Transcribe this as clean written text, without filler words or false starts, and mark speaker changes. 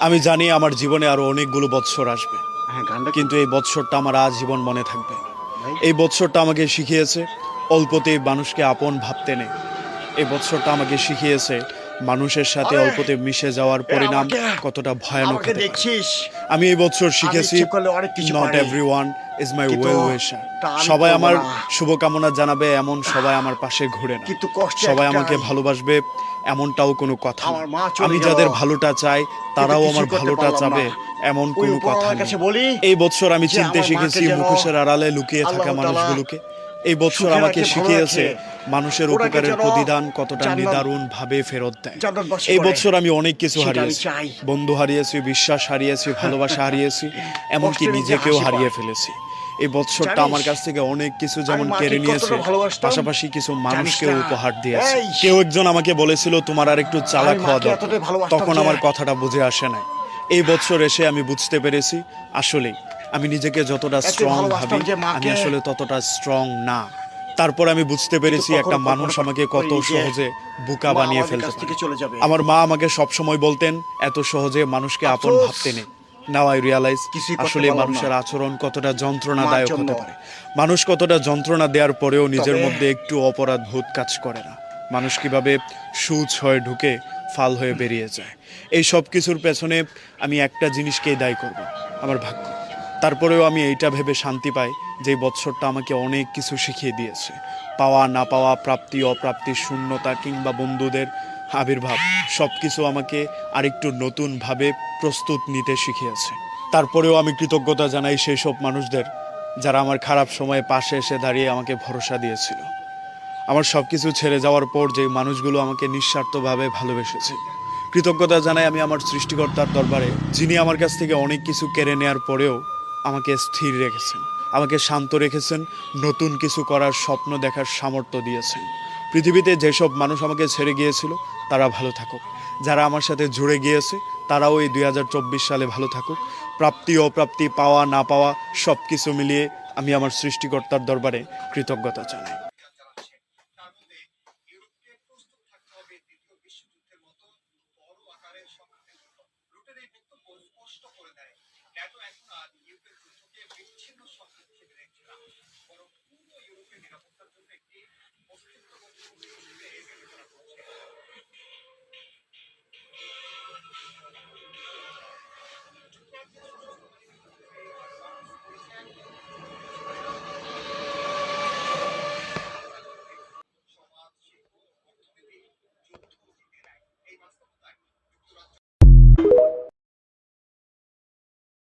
Speaker 1: আমি জানি আমার জীবনে আরো অনেকগুলো বৎসর আসবে,
Speaker 2: হ্যাঁ, গানটা
Speaker 1: কিন্তু এই বৎসরটা আমার আজীবন মনে থাকবে।
Speaker 2: ভাই।
Speaker 1: এই বৎসরটা আমাকে শিখিয়েছে অল্পতেই মানুষকে আপন ভাবতে নেই। এই বৎসরটা আমাকে শিখিয়েছে মানুষের সাথে
Speaker 2: আরে
Speaker 1: অল্পতে মিশে যাওয়ার পরিণাম
Speaker 2: আমাকে
Speaker 1: কতটা ভয়ানক
Speaker 2: আমাকে
Speaker 1: হতে পারে।
Speaker 2: দেখছিস?
Speaker 1: আমি এই বছর
Speaker 2: আমি
Speaker 1: শিখেছি
Speaker 2: ইচ্ছে করলে অনেক কিছু
Speaker 1: নট
Speaker 2: পারি,
Speaker 1: এভরিওয়ান ইজ মাই
Speaker 2: কিন্তু
Speaker 1: ওয়েল উইশার।
Speaker 2: তা আমি
Speaker 1: সবাই
Speaker 2: করব
Speaker 1: আমার
Speaker 2: না।
Speaker 1: শুভকামনা জানাবে এমন সবাই আমার পাশে ঘুরে না।
Speaker 2: কিন্তু কষ্ট
Speaker 1: সবাই আমাকে
Speaker 2: একটাই,
Speaker 1: ভালোবাসবে এমনটাও কোনো কথা না।
Speaker 2: আমার মা চলে
Speaker 1: আমি
Speaker 2: গেল,
Speaker 1: যাদের ভালোটা চাই
Speaker 2: কিন্তু
Speaker 1: তারাও আমার
Speaker 2: কিছুই করতে
Speaker 1: ভালোটা
Speaker 2: পারলাম না।
Speaker 1: চাবে এমন
Speaker 2: ওই
Speaker 1: কোনো কথা
Speaker 2: উপরওয়ালার
Speaker 1: নেই।
Speaker 2: কাছে বলি
Speaker 1: এই বছর আমি
Speaker 2: যে
Speaker 1: চিনতে
Speaker 2: আমার মাকে
Speaker 1: শিখেছি
Speaker 2: যেন
Speaker 1: মুখোশের আড়ালে লুকিয়ে
Speaker 2: আল্লাহ
Speaker 1: থাকা
Speaker 2: তাআলা
Speaker 1: মানুষগুলোকে। এই বছর
Speaker 2: সুখে
Speaker 1: আমাকে
Speaker 2: রাখে, ভালো
Speaker 1: শিখিয়েছে
Speaker 2: রাখে,
Speaker 1: মানুষের
Speaker 2: ওনাকে
Speaker 1: উপকারের
Speaker 2: যেন
Speaker 1: প্রতিদান কতটা
Speaker 2: জান্নাত
Speaker 1: নিদারুণ ভাবে ফেরত দেয়।
Speaker 2: জান্নাতবাসী
Speaker 1: এই
Speaker 2: করে,
Speaker 1: বছর আমি অনেক কিছু
Speaker 2: সেটা আমি
Speaker 1: হারিয়েছি,
Speaker 2: চাই।
Speaker 1: বন্ধু হারিয়েছি, বিশ্বাস হারিয়েছি, ভালোবাসা হারিয়েছি, এমনকি
Speaker 2: কষ্টে নিজে
Speaker 1: নিজেকেও
Speaker 2: হাসি
Speaker 1: হারিয়ে
Speaker 2: পায়।
Speaker 1: ফেলেছি। এই বছরটা
Speaker 2: জানিস
Speaker 1: আমার কাছ থেকে অনেক কিছু
Speaker 2: আমি
Speaker 1: যেমন
Speaker 2: মাকে
Speaker 1: কেড়ে নিয়েছে,
Speaker 2: কতটা ভালোবাসতাম?
Speaker 1: পাশাপাশি কিছু
Speaker 2: জানিস
Speaker 1: মানুষকেও
Speaker 2: না?
Speaker 1: উপহার দিয়েছে।
Speaker 2: এই
Speaker 1: কেউ একজন আমাকে বলেছিল তোমার আর একটু
Speaker 2: আমি
Speaker 1: চালাক হওয়া
Speaker 2: মাকে
Speaker 1: দরকার।
Speaker 2: এতটাই ভালোবাসতাম
Speaker 1: তখন
Speaker 2: যে
Speaker 1: আমার কথাটা বুঝে আসে নাই। এই বছর এসে আমি বুঝতে পেরেছি আসলেই আমি নিজেকে যতটা
Speaker 2: এতই
Speaker 1: স্ট্রং
Speaker 2: ভালোবাসতাম
Speaker 1: ভাবি
Speaker 2: যে
Speaker 1: আমি
Speaker 2: মাকে,
Speaker 1: আসলে ততটা স্ট্রং না। তারপর আমি বুঝতে
Speaker 2: কিন্তু
Speaker 1: পেরেছি একটা
Speaker 2: কখনো
Speaker 1: মানুষ
Speaker 2: কল্পনা
Speaker 1: আমাকে কত
Speaker 2: করিনি যে
Speaker 1: সহজে বোকা
Speaker 2: মা
Speaker 1: বানিয়ে
Speaker 2: আমাদের
Speaker 1: ফেলতে
Speaker 2: কাছ
Speaker 1: পারে।
Speaker 2: থেকে চলে যাবে।
Speaker 1: আমার মা আমাকে সবসময় বলতেন এত সহজে মানুষকে আপন
Speaker 2: আফসোস,
Speaker 1: ভাবতে নেই। নাও আই রিয়ালাইজ
Speaker 2: কিছুই করতে
Speaker 1: আসলে
Speaker 2: পারলাম না
Speaker 1: মানুষের আচরণ কতটা
Speaker 2: মার
Speaker 1: যন্ত্রণাদায়ক
Speaker 2: জন্য।
Speaker 1: হতে পারে। মানুষ কতটা যন্ত্রণা দেওয়ার পরেও নিজের
Speaker 2: তবে
Speaker 1: মধ্যে একটু অপরাধ বোধ কাজ করে না। মানুষ কিভাবে সূচ হয়ে ঢুকে ফাল হয়ে বেরিয়ে যায়। এই সব কিছুর পেছনে আমি একটা জিনিসকেই দায়ী করব, আমার ভাগ্য। তারপরেও আমি এইটা ভেবে শান্তি পাই যে এই বৎসরটা আমাকে অনেক কিছু শিখিয়ে দিয়েছে। পাওয়া না পাওয়া, প্রাপ্তি অপ্রাপ্তির শূন্যতা কিংবা বন্ধুদের আবির্ভাব সব কিছু আমাকে আরেকটু নতুনভাবে প্রস্তুত নিতে শিখিয়েছে। তারপরেও আমি কৃতজ্ঞতা জানাই সেই সব মানুষদের যারা আমার খারাপ সময়ে পাশে এসে দাঁড়িয়ে আমাকে ভরসা দিয়েছিল। আমার সব কিছু ছেড়ে যাওয়ার পর যে মানুষগুলো আমাকে নিঃস্বার্থভাবে ভালোবেসেছে। কৃতজ্ঞতা জানাই আমি আমার সৃষ্টিকর্তার দরবারে, যিনি আমার কাছ থেকে অনেক কিছু কেড়ে নেওয়ার পরেও আমাকে স্থির রেখেছেন, আমাকে শান্ত রেখেছেন, নতুন কিছু করার স্বপ্ন দেখার সামর্থ্য দিয়েছেন। পৃথিবীতে যেসব মানুষ আমাকে ছেড়ে গিয়েছিল তারা ভালো থাকুক, যারা আমার সাথে জুড়ে গিয়েছে তারাও এই 2024 সালে ভালো থাকুক। প্রাপ্তি অপ্রাপ্তি, পাওয়া না পাওয়া সব কিছু মিলিয়ে আমি আমার সৃষ্টিকর্তার দরবারে কৃতজ্ঞতা জানাই।
Speaker 3: তার মধ্যে ইউরোপকে প্রস্তুত থাকতে হবে দ্বিতীয় বিশ্বযুদ্ধের মতো বড় আকারের সংঘাতের জন্য। রুটের এই বক্তব্য স্পষ্ট করে দেয় ন্যাটো এখন